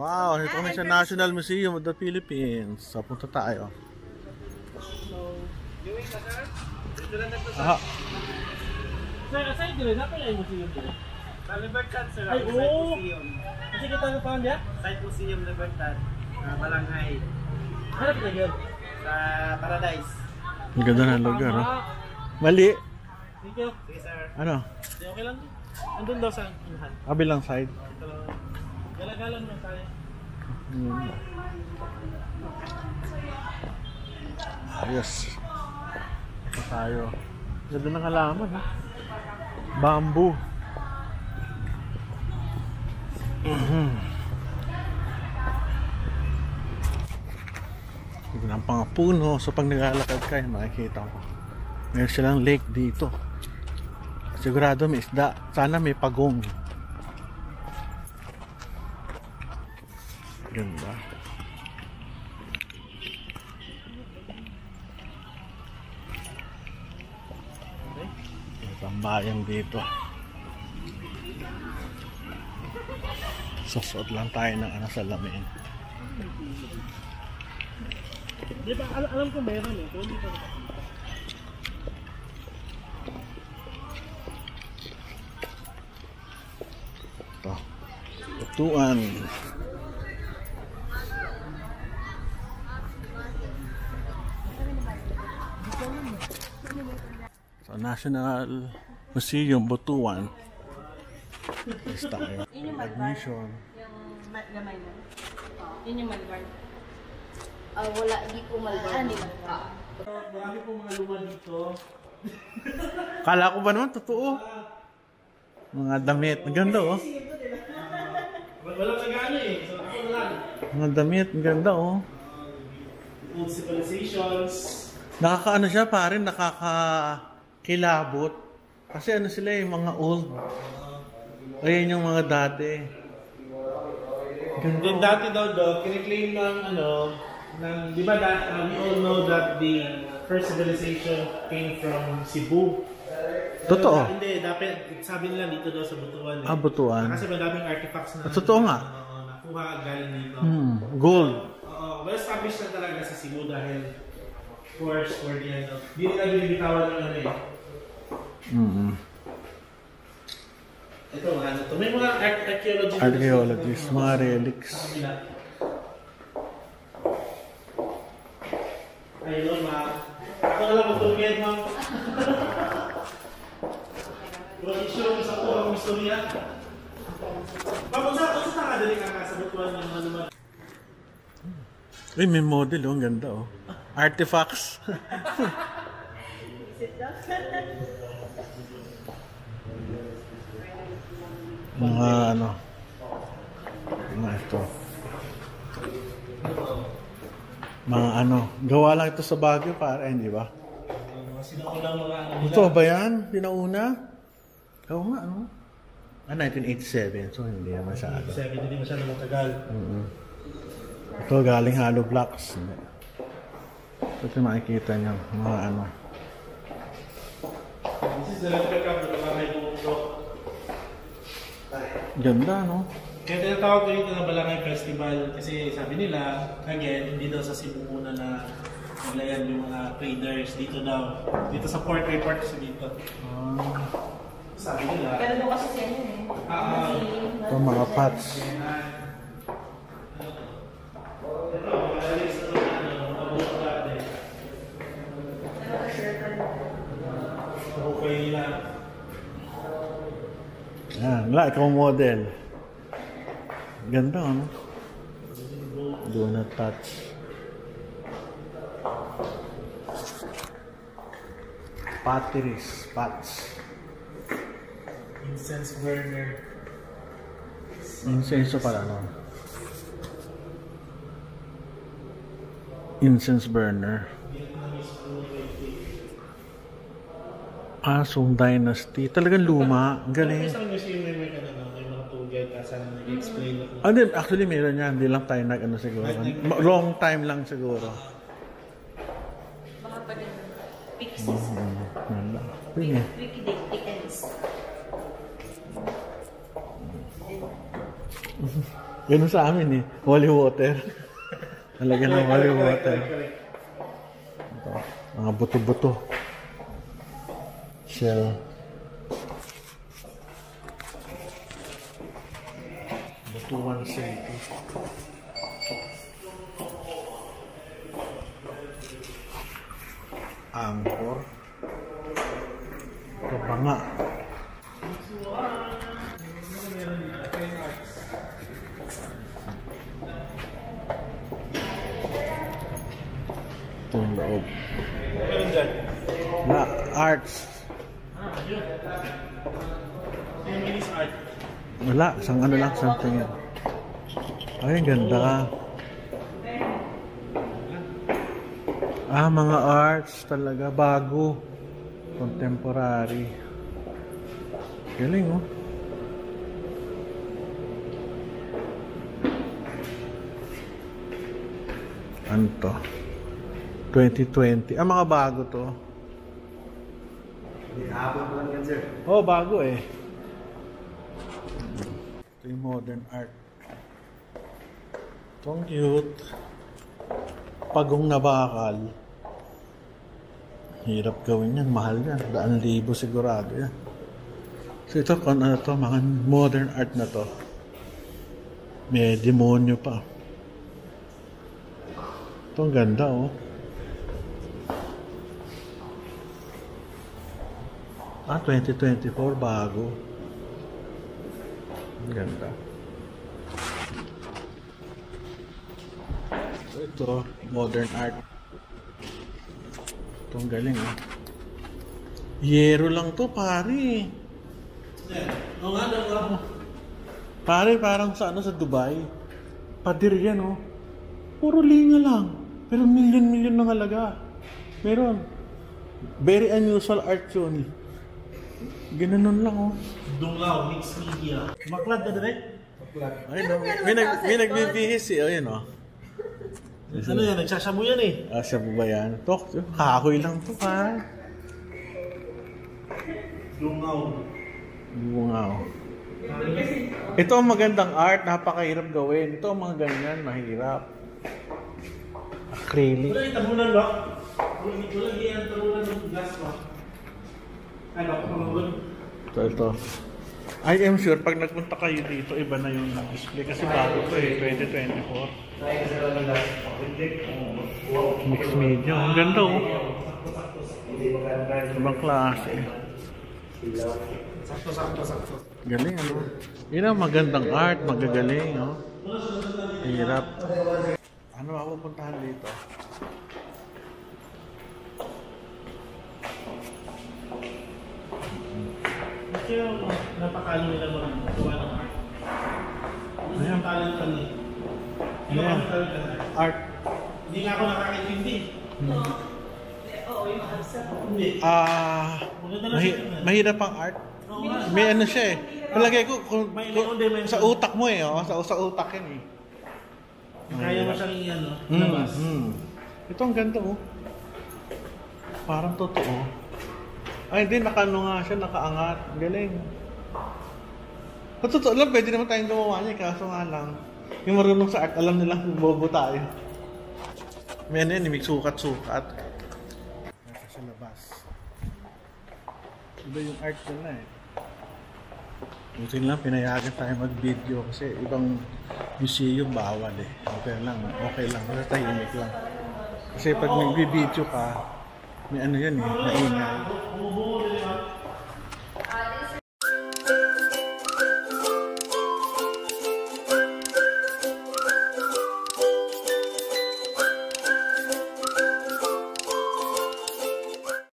Wow, ito kami sa National Museum of the Philippines. So, punta tayo. Aha. Sir, aside dito, dapat ay museum dito. Sa Libertad, sir. Ay, oo! Kasi kita nga pa niya? Site Museum Libertad. Balanghay. Ano kita yun? Sa Paradise. Ang ganda ng lugar, no? Mali. Thank you. Sige, sir. Ano? Okay lang. Andun daw sa inahan. Kabilang side. Ito lang. Galagalan lang tayo. Ayos. Ito tayo. Ganda ng halaman, ha? Bamboo. Ito ng mga puno. So pag naglalakad kayo, makikita ko. Meron silang lake dito. Sigurado may isda. Sana may pagong. Ganda. Ito ang bayan dito. Susot lang tayo ng salamin. Di ba? Alam ko meron eh. Kung hindi pa nakakita. Ito. Utuan. So, National Museum, Butuan. Is tayo. Admission. Yung gamay mo. Yun yung malbar. Wala, di po malbar. Hindi malbar. Marami po mga luma dito. Kala ko ba naman, totoo? Mga damit. Ang ganda, oh. Walang nagano eh. So ako na lang. Mga damit. Ang ganda, oh. Old civilizations. Nakakaano siya, pare, nakakakilabot. Kasi ano sila yung mga old. Ayan yung mga dati. Then dati daw kiniklaim ng di ba we all know that the first civilization came from Cebu. Totoo. Hindi, dapat sabi nila dito daw sa Butuan. Ah, Butuan. Kasi madaming artifacts na Totoo nga. nakuha galing dito. Gold. Well established na talaga sa Cebu dahil of course for the di nila binibitawan ng ano eh. Ito mga ito. May mga Archaeologists, mga relics. Ayun, ako na lang matulungin, ma'am. Issue sa kurang istorya. Ma'am, kung saan ka dali kakasabutuan ng mga naman? Uy, may model, oh. Ang ganda, oh. Artifacts. Mga mga ito. Mga gawa lang ito sa Baguio, pare, hindi ba? Sinaunang mga Ito ba yan? Pinauna? Oo nga, ano? 1987, so hindi naman masyado. Hindi masyado matagal. Ito galing Hollow Blocks. Ito makikita nyo, mga This is the letter cup na Balanghay Bumundo. Ganda, no? Kaya tinatawag ko dito na Balanghay Festival kasi sabi nila, again, hindi daw sa Cebu muna na naglayan yung mga traders dito daw. Dito sa port, may port kasi dito. Sabi nila. Pero doon kasi siya yun eh. Ito mga pots. Okay na. Yan, ikaw model. Ganda, ano? Do not touch. Potteries, pots. Incense burner. Incense pala, no? Incense burner. Song Dynasty. Talagang luma. Ang galing. Isang museum may mga tugad kasi nag-explain ako. Actually, meron yan. Hindi lang tayo siguro. Long time lang siguro. Mga pa rin. Pixies. Wiki Dickens. Ganun sa amin eh. Holy water. Talaga ng holy water. Ito, mga buto-buto. Shell. Butuan City. Angkor. Ito pa nga. Ito yung loob. Na, arts. Wala, isang ano lang, something yan. Ay, ganda. Mga arts talaga, bago. Contemporary. Galing, oh. Ano to? 2020. Mga bago to. Hapon lang yan, sir. Oh, bago eh. Ito yung modern art. Itong cute. Pagong na bakal. Hirap gawin yan. Mahal yan. 1,000 sigurado yan. So ito, kung ano to, mga modern art na to. May demonyo pa. Ito ang ganda, oh. 2024, bago. Ang ganda. Ito, modern art. Ito ang galing, ah. Yero lang to, pare. Oo nga, oo. Pare, parang sa Dubai. Pader yan, oh. Puro linya lang. Pero million ng halaga. Meron. Very unusual art yun. Ginanon lang, oh. Dunglaw, mixed media. Maklad ka direct? Ay, no. May nagbibihis, eh. Ayun, oh. Ano yan? Nagsasabu yan eh. Sabu ba yan? Tok, kahoy lang to, ha? Dunglaw. Bungaw. Ito ang magandang art, napakahirap gawin. Ito ang mga ganyan, mahirap. Acrylic. Wala yung tabunan ba? Wala yung tabunan ng gas ba? Ano, kumabun? Ito. I am sure pag nagpunta kayo dito, iba na yung display kasi bago ko eh, 2024. Mixed media. Ang ganda, oh. Ibang klase. Sakto. Galing, ano? Yun ang magandang art, magagaling, oh. Hirap. Ano ako pupuntahan dito? Kasi napakalo nila mga gawa ng art. Hindi yung talent ka niya. Ayan. Art. Hindi nga ako nakakaintindi. Oo, yung answer. Hindi. Mahirap ang art. May ano siya eh. Palagay ko sa utak mo eh, oh. Sa utak yan eh. Kaya mo siyang iyan, no? Labas. Ito ang ganda, oh. Parang totoo. Ay, hindi, nakano nga siya, nakaangat. Galing. Sa totoo lang, pwede naman tayong gumawa niya, kaso nga lang. Yung marunong sa art, alam nilang bobo tayo. May ano yan, may sukat-sukat. Nasa sa labas. Iba yung art nila eh. Buti lang, pinayagan tayo mag-video kasi ibang museum bawal eh. Okay lang. Basta tahimik lang. Kasi pag nag-video ka, may ano yan eh, maingay.